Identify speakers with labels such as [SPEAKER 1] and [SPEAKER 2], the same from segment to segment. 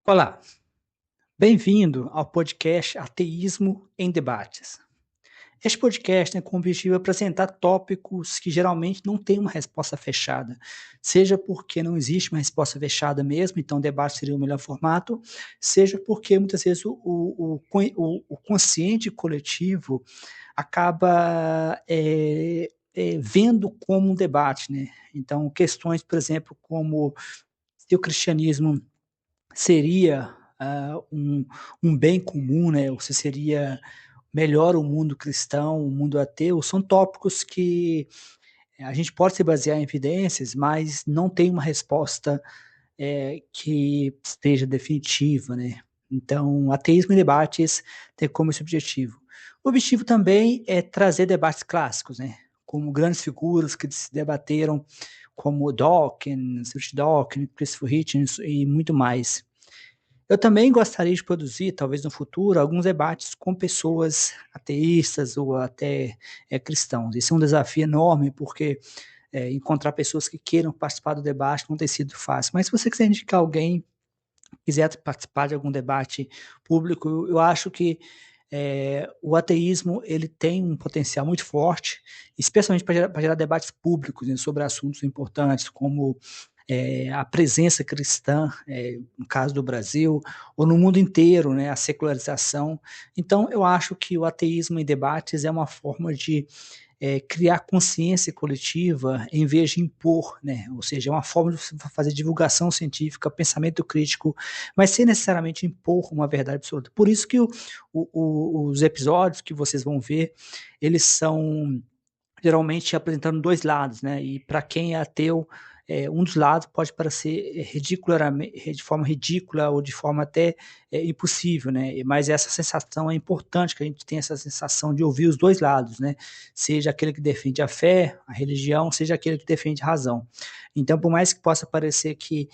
[SPEAKER 1] Olá, bem-vindo ao podcast Ateísmo em Debates. Este podcast tem como objetivo apresentar tópicos que geralmente não têm uma resposta fechada, seja porque não existe uma resposta fechada mesmo, então o debate seria o melhor formato, seja porque muitas vezes o consciente coletivo acaba vendo como um debate, né? Então, questões, por exemplo, como se o cristianismo seria um bem comum, né? Ou se seria melhor o mundo cristão, o mundo ateu, são tópicos que a gente pode se basear em evidências, mas não tem uma resposta que esteja definitiva, né? Então, ateísmo em debates tem como esse objetivo. O objetivo também é trazer debates clássicos, né? Como grandes figuras que se debateram, como Dawkins, Richard Dawkins, Christopher Hitchens e muito mais. Eu também gostaria de produzir, talvez no futuro, alguns debates com pessoas ateístas ou até cristãos. Isso é um desafio enorme, porque encontrar pessoas que queiram participar do debate não tem sido fácil. Mas se você quiser indicar alguém, quiser participar de algum debate público, eu acho que o ateísmo ele tem um potencial muito forte, especialmente para gerar debates públicos, né, sobre assuntos importantes, como a presença cristã, no caso do Brasil, ou no mundo inteiro, né, a secularização. Então, eu acho que o ateísmo em debates é uma forma de criar consciência coletiva em vez de impor, né? Ou seja, é uma forma de fazer divulgação científica, pensamento crítico, mas sem necessariamente impor uma verdade absoluta. Por isso que os episódios que vocês vão ver, eles são geralmente apresentando dois lados, né? E para quem é ateu, um dos lados pode parecer de forma ridícula ou de forma até impossível, né? Mas essa sensação é importante que a gente tenha essa sensação de ouvir os dois lados, né? Seja aquele que defende a fé, a religião, seja aquele que defende a razão. Então, por mais que possa parecer que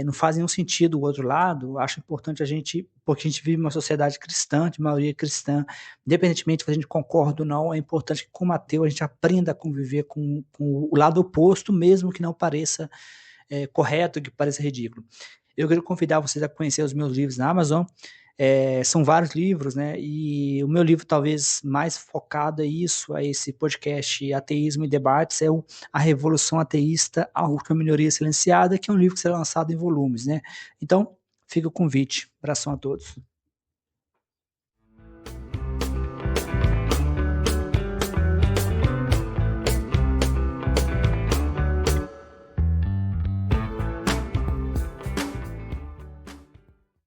[SPEAKER 1] não faz nenhum sentido o outro lado, acho importante a gente, porque a gente vive uma sociedade cristã, de maioria cristã, independentemente se a gente concorda ou não, é importante que, como ateu, a gente aprenda a conviver com o lado oposto, mesmo que não pareça correto, que pareça ridículo. Eu quero convidar vocês a conhecer os meus livros na Amazon. São vários livros, né? E o meu livro, talvez mais focado a esse podcast Ateísmo e Debates, A Revolução Ateísta, a Última Minoria Silenciada, que é um livro que será lançado em volumes, né? Então, fica o convite. Abração a todos.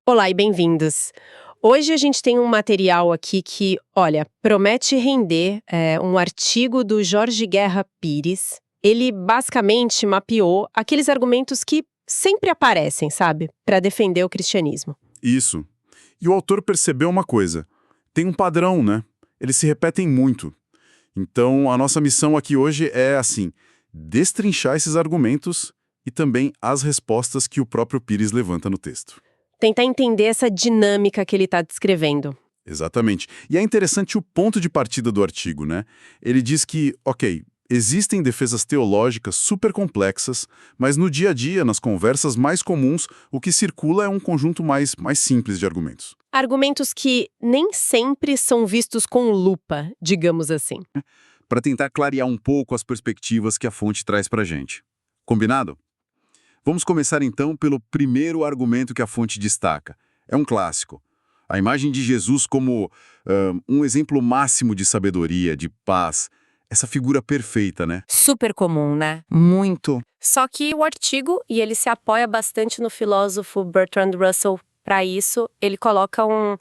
[SPEAKER 2] Olá e bem-vindos. Hoje a gente tem um material aqui que, olha, promete render um artigo do Jorge Guerra Pires. Ele basicamente mapeou aqueles argumentos que sempre aparecem, sabe, para defender o cristianismo.
[SPEAKER 3] Isso. E o autor percebeu uma coisa. Tem um padrão, né? Eles se repetem muito. Então, a nossa missão aqui hoje é, assim, destrinchar esses argumentos e também as respostas que o próprio Pires levanta no texto.
[SPEAKER 2] Tentar entender essa dinâmica que ele está descrevendo.
[SPEAKER 3] Exatamente. E é interessante o ponto de partida do artigo, né? Ele diz que, ok, existem defesas teológicas super complexas, mas no dia a dia, nas conversas mais comuns, o que circula é um conjunto mais simples de argumentos.
[SPEAKER 2] Argumentos que nem sempre são vistos com lupa, digamos assim.
[SPEAKER 3] Para tentar clarear um pouco as perspectivas que a fonte traz para a gente. Combinado? Vamos começar então pelo primeiro argumento que a fonte destaca. É um clássico. A imagem de Jesus como um exemplo máximo de sabedoria, de paz. Essa figura perfeita, né?
[SPEAKER 4] Super comum, né?
[SPEAKER 5] Muito.
[SPEAKER 4] Só que o artigo, e ele se apoia bastante no filósofo Bertrand Russell para isso, ele coloca um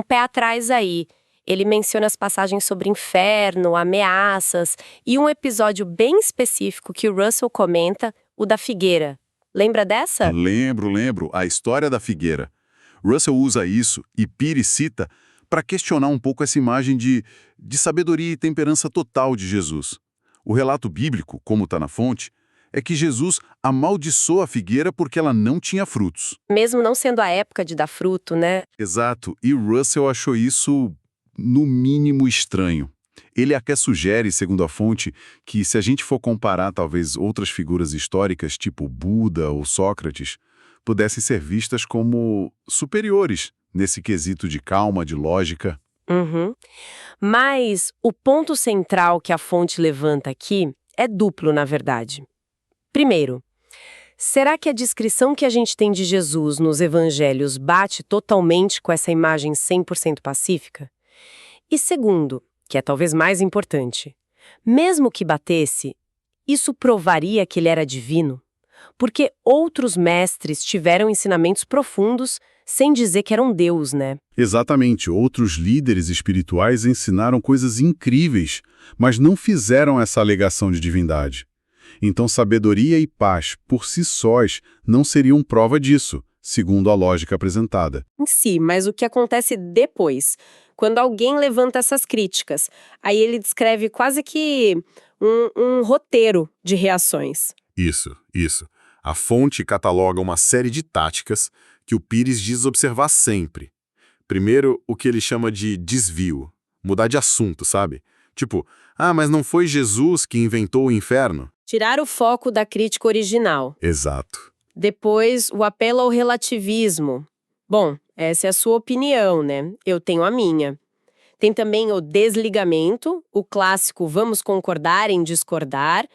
[SPEAKER 4] pé atrás aí. Ele menciona as passagens sobre inferno, ameaças e um episódio bem específico que o Russell comenta, o da figueira. Lembra dessa?
[SPEAKER 3] Lembro. A história da figueira. Russell usa isso, e Pires cita, para questionar um pouco essa imagem de sabedoria e temperança total de Jesus. O relato bíblico, como está na fonte, é que Jesus amaldiçoou a figueira porque ela não tinha frutos.
[SPEAKER 4] Mesmo não sendo a época de dar fruto, né?
[SPEAKER 3] Exato, e Russell achou isso, no mínimo, estranho. Ele até sugere, segundo a fonte, que se a gente for comparar talvez outras figuras históricas, tipo Buda ou Sócrates, pudessem ser vistas como superiores nesse quesito de calma, de lógica.
[SPEAKER 2] Uhum. Mas o ponto central que a fonte levanta aqui é duplo, na verdade. Primeiro, será que a descrição que a gente tem de Jesus nos evangelhos bate totalmente com essa imagem 100% pacífica? E segundo, que é talvez mais importante, mesmo que batesse, isso provaria que ele era divino? Porque outros mestres tiveram ensinamentos profundos sem dizer que eram Deus, né?
[SPEAKER 3] Exatamente, outros líderes espirituais ensinaram coisas incríveis, mas não fizeram essa alegação de divindade. Então, sabedoria e paz, por si sós, não seriam prova disso, segundo a lógica apresentada.
[SPEAKER 2] Em si, mas o que acontece depois, quando alguém levanta essas críticas, aí ele descreve quase que um roteiro de reações.
[SPEAKER 3] Isso. A fonte cataloga uma série de táticas que o Pires diz observar sempre. Primeiro, o que ele chama de desvio, mudar de assunto, sabe? Tipo, mas não foi Jesus que inventou o inferno?
[SPEAKER 2] Tirar o foco da crítica original.
[SPEAKER 3] Exato.
[SPEAKER 2] Depois, o apelo ao relativismo. Bom, essa é a sua opinião, né? Eu tenho a minha. Tem também o desligamento, o clássico vamos concordar em discordar,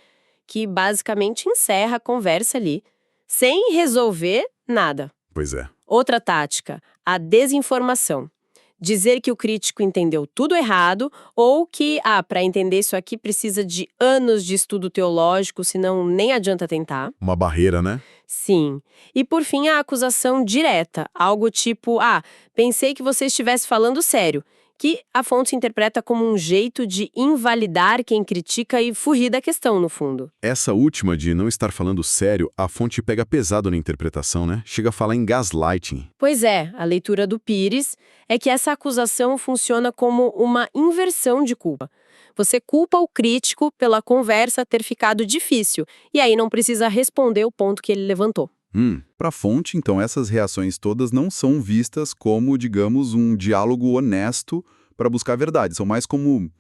[SPEAKER 2] que basicamente encerra a conversa ali, sem resolver nada.
[SPEAKER 3] Pois é.
[SPEAKER 2] Outra tática, a desinformação. Dizer que o crítico entendeu tudo errado ou que, para entender isso aqui precisa de anos de estudo teológico, senão nem adianta tentar.
[SPEAKER 3] Uma barreira, né?
[SPEAKER 2] Sim. E por fim, a acusação direta, algo tipo, pensei que você estivesse falando sério, que a fonte interpreta como um jeito de invalidar quem critica e fugir da questão, no fundo.
[SPEAKER 3] Essa última de não estar falando sério, a fonte pega pesado na interpretação, né? Chega a falar em gaslighting.
[SPEAKER 2] Pois é, a leitura do Pires é que essa acusação funciona como uma inversão de culpa. Você culpa o crítico pela conversa ter ficado difícil, e aí não precisa responder o ponto que ele levantou.
[SPEAKER 5] Para a fonte, então, essas reações todas não são vistas como, digamos, um diálogo honesto para buscar a verdade. São mais como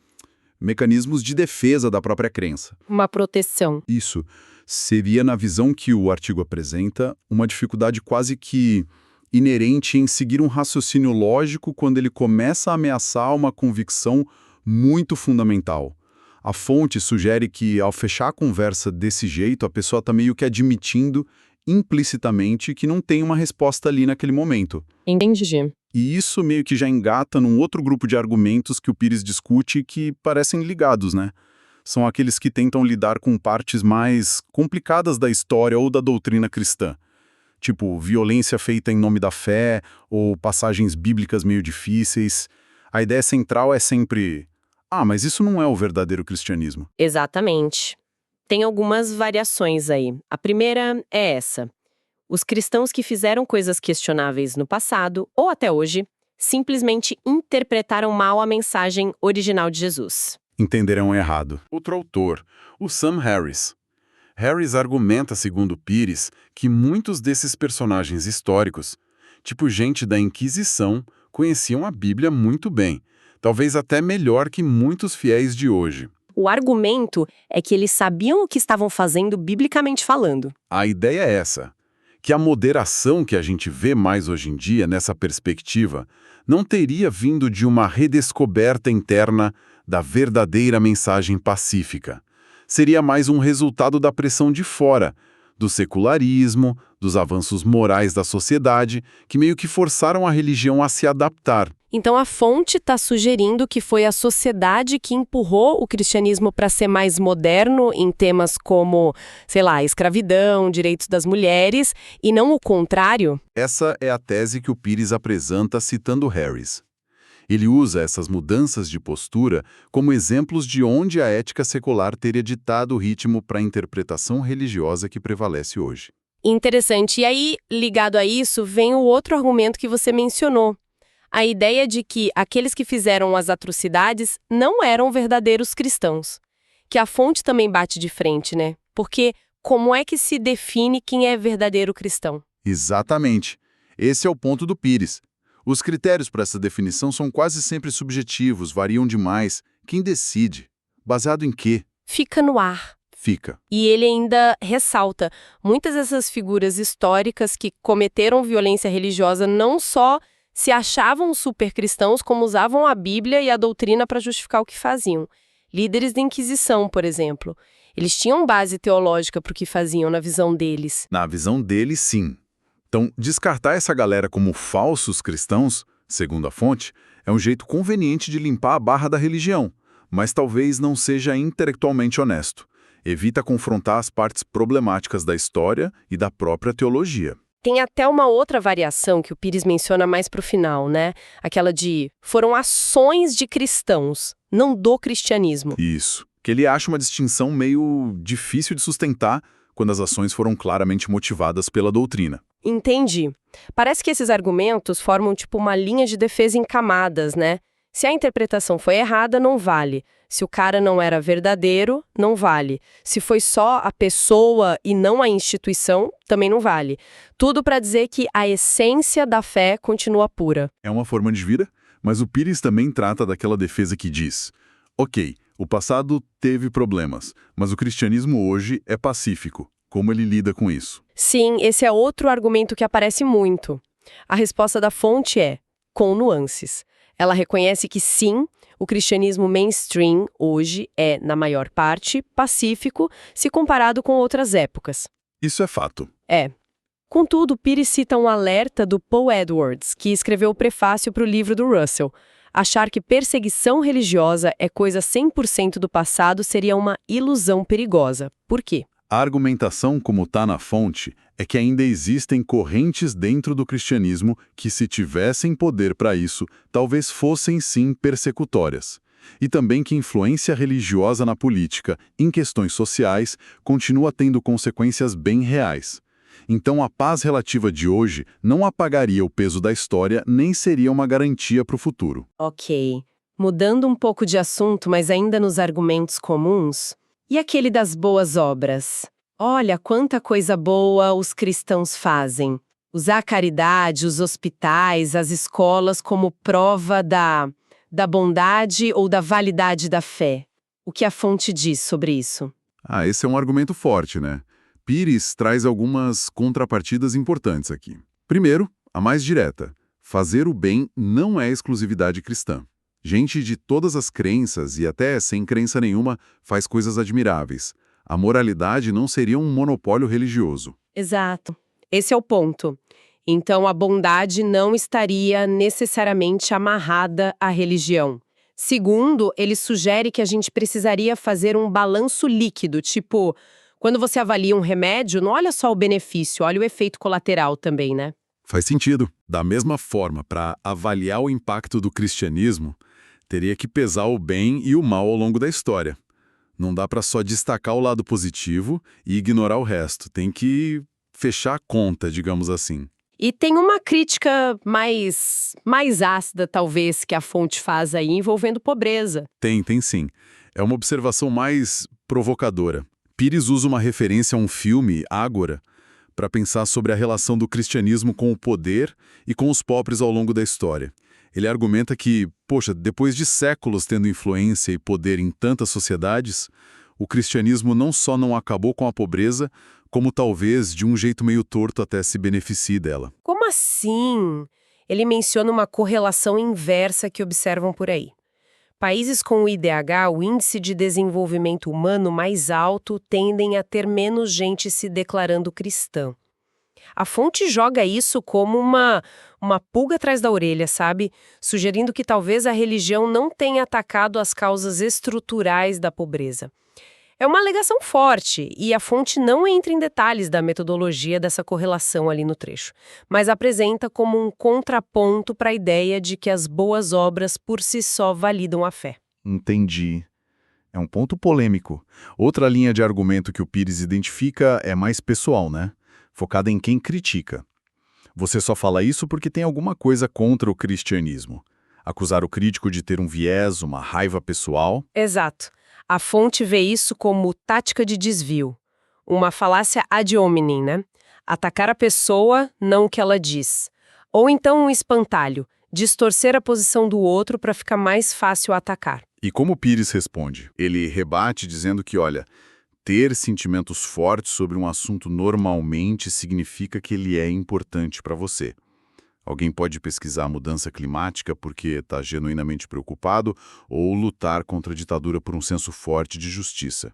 [SPEAKER 5] mecanismos de defesa da própria crença.
[SPEAKER 2] Uma proteção.
[SPEAKER 5] Isso seria, na visão que o artigo apresenta, uma dificuldade quase que inerente em seguir um raciocínio lógico quando ele começa a ameaçar uma convicção muito fundamental. A fonte sugere que, ao fechar a conversa desse jeito, a pessoa está meio que admitindo implicitamente que não tem uma resposta ali naquele momento.
[SPEAKER 2] Entendi.
[SPEAKER 5] E isso meio que já engata num outro grupo de argumentos que o Pires discute que parecem ligados, né? São aqueles que tentam lidar com partes mais complicadas da história ou da doutrina cristã. Tipo, violência feita em nome da fé ou passagens bíblicas meio difíceis. A ideia central é sempre, mas isso não é o verdadeiro cristianismo.
[SPEAKER 2] Exatamente. Tem algumas variações aí. A primeira é essa. Os cristãos que fizeram coisas questionáveis no passado, ou até hoje, simplesmente interpretaram mal a mensagem original de Jesus.
[SPEAKER 3] Entenderão errado. Outro autor, o Sam Harris. Harris argumenta, segundo Pires, que muitos desses personagens históricos, tipo gente da Inquisição, conheciam a Bíblia muito bem, talvez até melhor que muitos fiéis de hoje.
[SPEAKER 2] O argumento é que eles sabiam o que estavam fazendo biblicamente falando.
[SPEAKER 3] A ideia é essa, que a moderação que a gente vê mais hoje em dia nessa perspectiva não teria vindo de uma redescoberta interna da verdadeira mensagem pacífica. Seria mais um resultado da pressão de fora, do secularismo, dos avanços morais da sociedade, que meio que forçaram a religião a se adaptar.
[SPEAKER 2] Então a fonte está sugerindo que foi a sociedade que empurrou o cristianismo para ser mais moderno em temas como, escravidão, direitos das mulheres, e não o contrário?
[SPEAKER 3] Essa é a tese que o Pires apresenta citando Harris. Ele usa essas mudanças de postura como exemplos de onde a ética secular teria ditado o ritmo para a interpretação religiosa que prevalece hoje.
[SPEAKER 2] Interessante. E aí, ligado a isso, vem o outro argumento que você mencionou. A ideia de que aqueles que fizeram as atrocidades não eram verdadeiros cristãos. Que a fonte também bate de frente, né? Porque como é que se define quem é verdadeiro cristão?
[SPEAKER 5] Exatamente. Esse é o ponto do Pires. Os critérios para essa definição são quase sempre subjetivos, variam demais. Quem decide? Baseado em quê?
[SPEAKER 2] Fica no ar.
[SPEAKER 5] Fica.
[SPEAKER 4] E ele ainda ressalta, muitas dessas figuras históricas que cometeram violência religiosa não só se achavam supercristãos, como usavam a Bíblia e a doutrina para justificar o que faziam. Líderes da Inquisição, por exemplo. Eles tinham base teológica para o que faziam na visão deles.
[SPEAKER 5] Na visão deles, sim. Então, descartar essa galera como falsos cristãos, segundo a fonte, é um jeito conveniente de limpar a barra da religião, mas talvez não seja intelectualmente honesto. Evita confrontar as partes problemáticas da história e da própria teologia.
[SPEAKER 4] Tem até uma outra variação que o Pires menciona mais pro final, né? Aquela de foram ações de cristãos, não do cristianismo.
[SPEAKER 5] Isso. Que ele acha uma distinção meio difícil de sustentar quando as ações foram claramente motivadas pela doutrina.
[SPEAKER 4] Entendi. Parece que esses argumentos formam tipo uma linha de defesa em camadas, né? Se a interpretação foi errada, não vale. Se o cara não era verdadeiro, não vale. Se foi só a pessoa e não a instituição, também não vale. Tudo para dizer que a essência da fé continua pura.
[SPEAKER 5] É uma forma de vida, mas o Pires também trata daquela defesa que diz: ok, o passado teve problemas, mas o cristianismo hoje é pacífico. Como ele lida com isso?
[SPEAKER 4] Sim, esse é outro argumento que aparece muito. A resposta da fonte é, com nuances. Ela reconhece que sim, o cristianismo mainstream hoje é, na maior parte, pacífico se comparado com outras épocas.
[SPEAKER 5] Isso é fato.
[SPEAKER 4] É. Contudo, Pires cita um alerta do Paul Edwards, que escreveu o prefácio para o livro do Russell. Achar que perseguição religiosa é coisa 100% do passado seria uma ilusão perigosa. Por quê?
[SPEAKER 5] A argumentação, como está na fonte, é que ainda existem correntes dentro do cristianismo que, se tivessem poder para isso, talvez fossem sim persecutórias. E também que influência religiosa na política, em questões sociais, continua tendo consequências bem reais. Então a paz relativa de hoje não apagaria o peso da história nem seria uma garantia para o futuro.
[SPEAKER 4] Ok. Mudando um pouco de assunto, mas ainda nos argumentos comuns... E aquele das boas obras? Olha quanta coisa boa os cristãos fazem. Usar a caridade, os hospitais, as escolas como prova da bondade ou da validade da fé. O que a fonte diz sobre isso?
[SPEAKER 5] Esse é um argumento forte, né? Pires traz algumas contrapartidas importantes aqui. Primeiro, a mais direta. Fazer o bem não é exclusividade cristã. Gente de todas as crenças e até sem crença nenhuma faz coisas admiráveis. A moralidade não seria um monopólio religioso.
[SPEAKER 4] Exato. Esse é o ponto. Então a bondade não estaria necessariamente amarrada à religião. Segundo, ele sugere que a gente precisaria fazer um balanço líquido, tipo, quando você avalia um remédio, não olha só o benefício, olha o efeito colateral também, né?
[SPEAKER 5] Faz sentido. Da mesma forma, para avaliar o impacto do cristianismo, teria que pesar o bem e o mal ao longo da história. Não dá para só destacar o lado positivo e ignorar o resto. Tem que fechar a conta, digamos assim.
[SPEAKER 4] E tem uma crítica mais ácida, talvez, que a fonte faz aí, envolvendo pobreza.
[SPEAKER 5] Tem sim. É uma observação mais provocadora. Pires usa uma referência a um filme, Ágora, para pensar sobre a relação do cristianismo com o poder e com os pobres ao longo da história. Ele argumenta que, depois de séculos tendo influência e poder em tantas sociedades, o cristianismo não só não acabou com a pobreza, como talvez de um jeito meio torto até se beneficie dela.
[SPEAKER 4] Como assim? Ele menciona uma correlação inversa que observam por aí. Países com o IDH, o Índice de Desenvolvimento Humano mais alto, tendem a ter menos gente se declarando cristã. A fonte joga isso como uma pulga atrás da orelha, sabe? Sugerindo que talvez a religião não tenha atacado as causas estruturais da pobreza. É uma alegação forte e a fonte não entra em detalhes da metodologia dessa correlação ali no trecho, mas apresenta como um contraponto para a ideia de que as boas obras por si só validam a fé.
[SPEAKER 5] Entendi. É um ponto polêmico. Outra linha de argumento que o Pires identifica é mais pessoal, né? Focada em quem critica. Você só fala isso porque tem alguma coisa contra o cristianismo. Acusar o crítico de ter um viés, uma raiva pessoal.
[SPEAKER 4] Exato. A fonte vê isso como tática de desvio. Uma falácia ad hominem, né? Atacar a pessoa, não o que ela diz. Ou então um espantalho, distorcer a posição do outro para ficar mais fácil atacar.
[SPEAKER 5] E como Pires responde? Ele rebate dizendo que, olha, Ter sentimentos fortes sobre um assunto normalmente significa que ele é importante para você. Alguém pode pesquisar a mudança climática porque está genuinamente preocupado ou lutar contra a ditadura por um senso forte de justiça.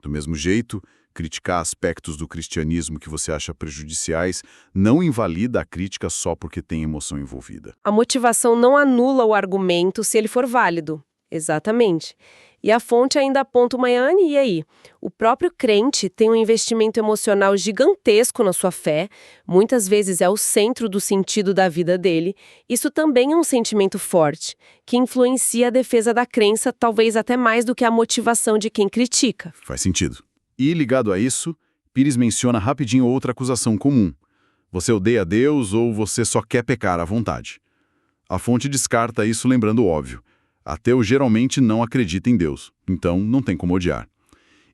[SPEAKER 5] Do mesmo jeito, criticar aspectos do cristianismo que você acha prejudiciais não invalida a crítica só porque tem emoção envolvida.
[SPEAKER 2] A motivação não anula o argumento se ele for válido. Exatamente. E a fonte ainda aponta uma e aí? O próprio crente tem um investimento emocional gigantesco na sua fé, muitas vezes é o centro do sentido da vida dele. Isso também é um sentimento forte, que influencia a defesa da crença, talvez até mais do que a motivação de quem critica.
[SPEAKER 5] Faz sentido. E ligado a isso, Pires menciona rapidinho outra acusação comum. Você odeia Deus ou você só quer pecar à vontade? A fonte descarta isso lembrando o óbvio. Ateu geralmente não acredita em Deus, então não tem como odiar.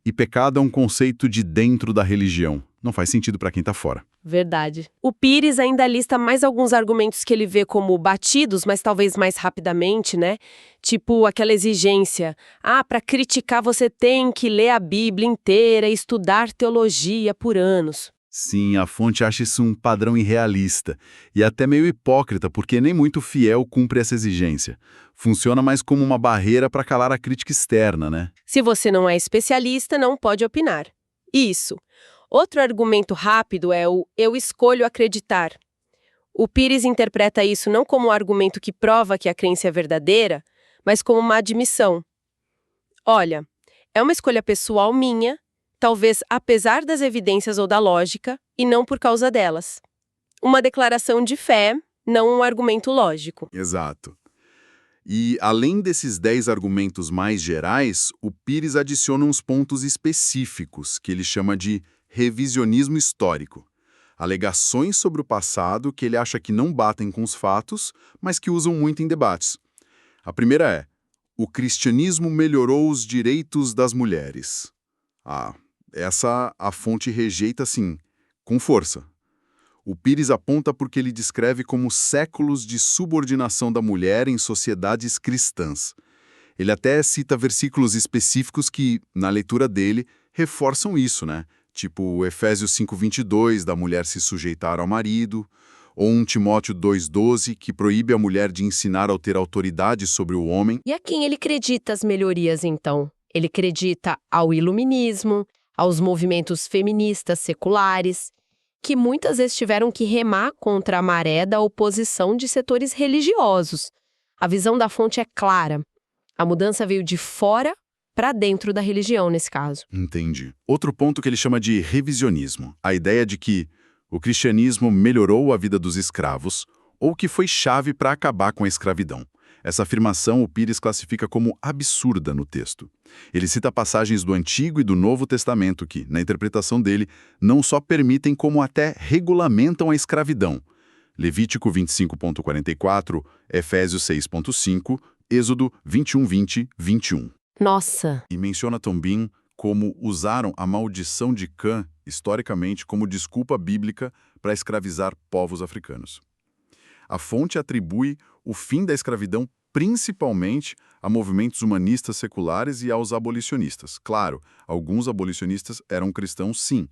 [SPEAKER 5] E pecado é um conceito de dentro da religião, não faz sentido para quem está fora.
[SPEAKER 2] Verdade. O Pires ainda lista mais alguns argumentos que ele vê como batidos, mas talvez mais rapidamente, né? Tipo aquela exigência. Para criticar você tem que ler a Bíblia inteira e estudar teologia por anos.
[SPEAKER 5] Sim, a fonte acha isso um padrão irrealista e até meio hipócrita, porque nem muito fiel cumpre essa exigência. Funciona mais como uma barreira para calar a crítica externa, né?
[SPEAKER 2] Se você não é especialista, não pode opinar. Isso. Outro argumento rápido é o eu escolho acreditar. O Pires interpreta isso não como um argumento que prova que a crença é verdadeira, mas como uma admissão. Olha, é uma escolha pessoal minha, talvez apesar das evidências ou da lógica, e não por causa delas. Uma declaração de fé, não um argumento lógico.
[SPEAKER 3] Exato. E, além desses 10 argumentos mais gerais, o Pires adiciona uns pontos específicos, que ele chama de revisionismo histórico. Alegações sobre o passado que ele acha que não batem com os fatos, mas que usam muito em debates. A primeira é: o cristianismo melhorou os direitos das mulheres. Essa a fonte rejeita, sim, com força. O Pires aponta porque ele descreve como séculos de subordinação da mulher em sociedades cristãs. Ele até cita versículos específicos que, na leitura dele, reforçam isso, né? Tipo Efésios 5:22, da mulher se sujeitar ao marido, ou 1 Timóteo 2:12, que proíbe a mulher de ensinar ou ter autoridade sobre o homem.
[SPEAKER 2] E a quem ele acredita as melhorias, então? Ele acredita ao iluminismo, aos movimentos feministas seculares, que muitas vezes tiveram que remar contra a maré da oposição de setores religiosos. A visão da fonte é clara. A mudança veio de fora para dentro da religião, nesse caso.
[SPEAKER 3] Entendi. Outro ponto que ele chama de revisionismo. A ideia de que o cristianismo melhorou a vida dos escravos ou que foi chave para acabar com a escravidão. Essa afirmação o Pires classifica como absurda no texto. Ele cita passagens do Antigo e do Novo Testamento que, na interpretação dele, não só permitem como até regulamentam a escravidão. Levítico 25.44, Efésios 6.5, Êxodo 21:20, 21.
[SPEAKER 2] Nossa!
[SPEAKER 3] E menciona também como usaram a maldição de Cã, historicamente, como desculpa bíblica para escravizar povos africanos. A fonte atribui o fim da escravidão principalmente a movimentos humanistas seculares e aos abolicionistas. Claro, alguns abolicionistas eram cristãos, sim,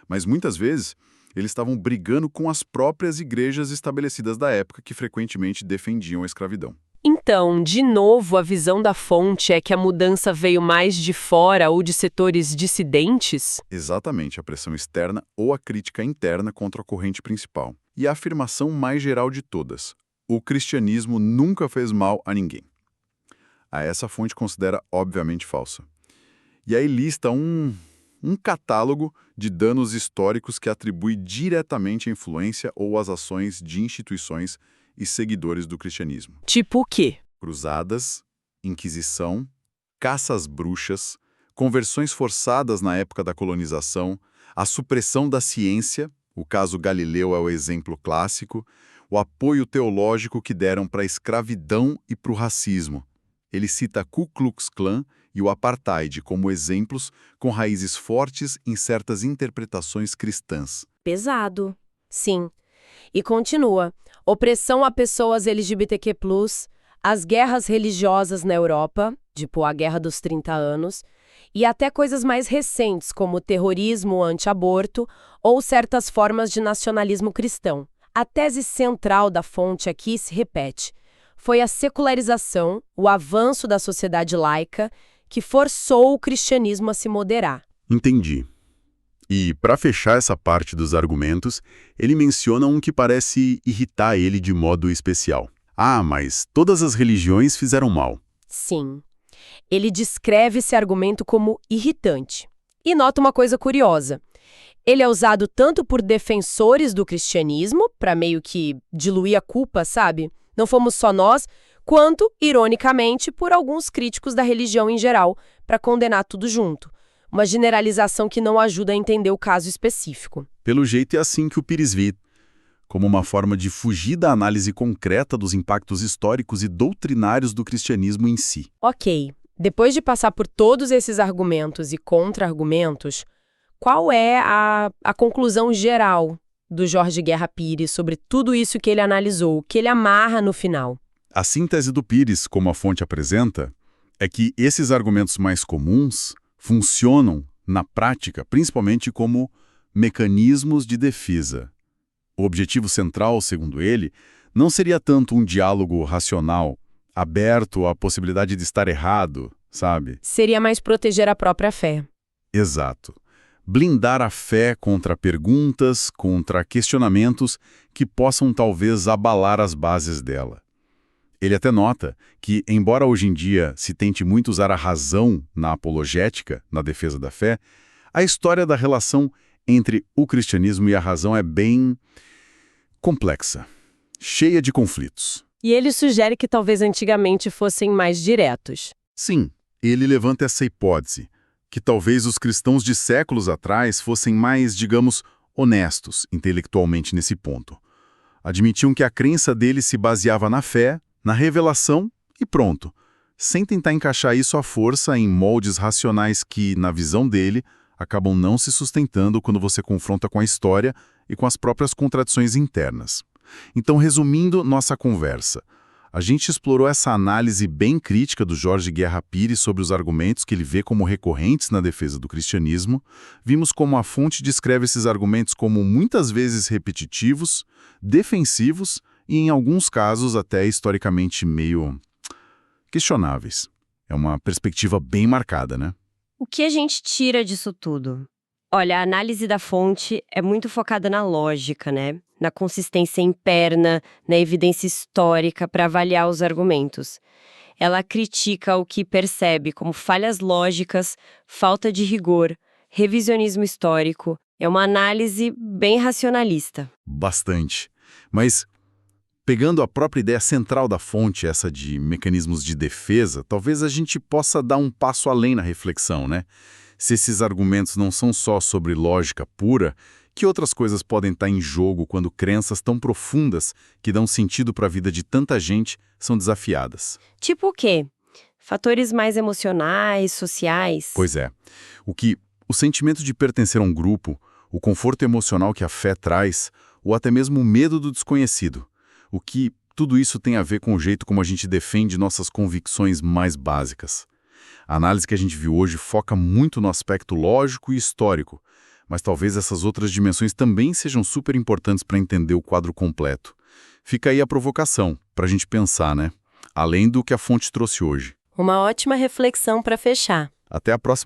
[SPEAKER 3] mas muitas vezes eles estavam brigando com as próprias igrejas estabelecidas da época que frequentemente defendiam a escravidão.
[SPEAKER 2] Então, de novo, a visão da fonte é que a mudança veio mais de fora ou de setores dissidentes?
[SPEAKER 3] Exatamente, a pressão externa ou a crítica interna contra a corrente principal. E a afirmação mais geral de todas: o cristianismo nunca fez mal a ninguém. Essa fonte considera obviamente falsa. E aí lista um catálogo de danos históricos que atribui diretamente a influência ou as ações de instituições e seguidores do cristianismo.
[SPEAKER 2] Tipo o quê?
[SPEAKER 3] Cruzadas, Inquisição, caças às bruxas, conversões forçadas na época da colonização, a supressão da ciência, o caso Galileu é o exemplo clássico, o apoio teológico que deram para a escravidão e para o racismo. Ele cita a Ku Klux Klan e o Apartheid como exemplos com raízes fortes em certas interpretações cristãs.
[SPEAKER 2] Pesado. Sim. E continua. Opressão a pessoas LGBTQ+, as guerras religiosas na Europa, tipo a Guerra dos 30 Anos, e até coisas mais recentes, como o terrorismo anti-aborto ou certas formas de nacionalismo cristão. A tese central da fonte aqui se repete. Foi a secularização, o avanço da sociedade laica, que forçou o cristianismo a se moderar.
[SPEAKER 5] Entendi. E, para fechar essa parte dos argumentos, ele menciona um que parece irritar ele de modo especial. Ah, mas todas as religiões fizeram mal.
[SPEAKER 2] Sim. Ele descreve esse argumento como irritante. E nota uma coisa curiosa. Ele é usado tanto por defensores do cristianismo, para meio que diluir a culpa, sabe? Não fomos só nós, quanto, ironicamente, por alguns críticos da religião em geral, para condenar tudo junto. Uma generalização que não ajuda a entender o caso específico.
[SPEAKER 5] Pelo jeito é assim que o Pires vê, como uma forma de fugir da análise concreta dos impactos históricos e doutrinários do cristianismo em si.
[SPEAKER 2] Ok, depois de passar por todos esses argumentos e contra-argumentos, qual é a conclusão geral do Jorge Guerra Pires sobre tudo isso que ele analisou, que ele amarra no final?
[SPEAKER 5] A síntese do Pires, como a fonte apresenta, é que esses argumentos mais comuns funcionam, na prática, principalmente como mecanismos de defesa. O objetivo central, segundo ele, não seria tanto um diálogo racional, aberto à possibilidade de estar errado, sabe?
[SPEAKER 2] Seria mais proteger a própria fé.
[SPEAKER 5] Exato. Blindar a fé contra perguntas, contra questionamentos que possam talvez abalar as bases dela. Ele até nota que, embora hoje em dia se tente muito usar a razão na apologética, na defesa da fé, a história da relação entre o cristianismo e a razão é bem complexa, cheia de conflitos.
[SPEAKER 2] E ele sugere que talvez antigamente fossem mais diretos.
[SPEAKER 5] Sim, ele levanta essa hipótese, que talvez os cristãos de séculos atrás fossem mais, digamos, honestos intelectualmente nesse ponto. Admitiam que a crença deles se baseava na fé, na revelação e pronto, sem tentar encaixar isso à força em moldes racionais que, na visão dele, acabam não se sustentando quando você confronta com a história e com as próprias contradições internas. Então, resumindo nossa conversa, a gente explorou essa análise bem crítica do Jorge Guerra Pires sobre os argumentos que ele vê como recorrentes na defesa do cristianismo, vimos como a fonte descreve esses argumentos como muitas vezes repetitivos, defensivos e, em alguns casos, até historicamente meio questionáveis. É uma perspectiva bem marcada, né?
[SPEAKER 4] O que a gente tira disso tudo? Olha, a análise da fonte é muito focada na lógica, né? Na consistência interna, na evidência histórica para avaliar os argumentos. Ela critica o que percebe como falhas lógicas, falta de rigor, revisionismo histórico. É uma análise bem racionalista.
[SPEAKER 5] Bastante. Mas, pegando a própria ideia central da fonte, essa de mecanismos de defesa, talvez a gente possa dar um passo além na reflexão, né? Se esses argumentos não são só sobre lógica pura, que outras coisas podem estar em jogo quando crenças tão profundas que dão sentido para a vida de tanta gente são desafiadas?
[SPEAKER 4] Tipo o quê? Fatores mais emocionais, sociais?
[SPEAKER 5] Pois é. O sentimento de pertencer a um grupo, o conforto emocional que a fé traz, ou até mesmo o medo do desconhecido. O que tudo isso tem a ver com o jeito como a gente defende nossas convicções mais básicas. A análise que a gente viu hoje foca muito no aspecto lógico e histórico, mas talvez essas outras dimensões também sejam super importantes para entender o quadro completo. Fica aí a provocação, para a gente pensar, né? Além do que a fonte trouxe hoje.
[SPEAKER 4] Uma ótima reflexão para fechar.
[SPEAKER 5] Até a próxima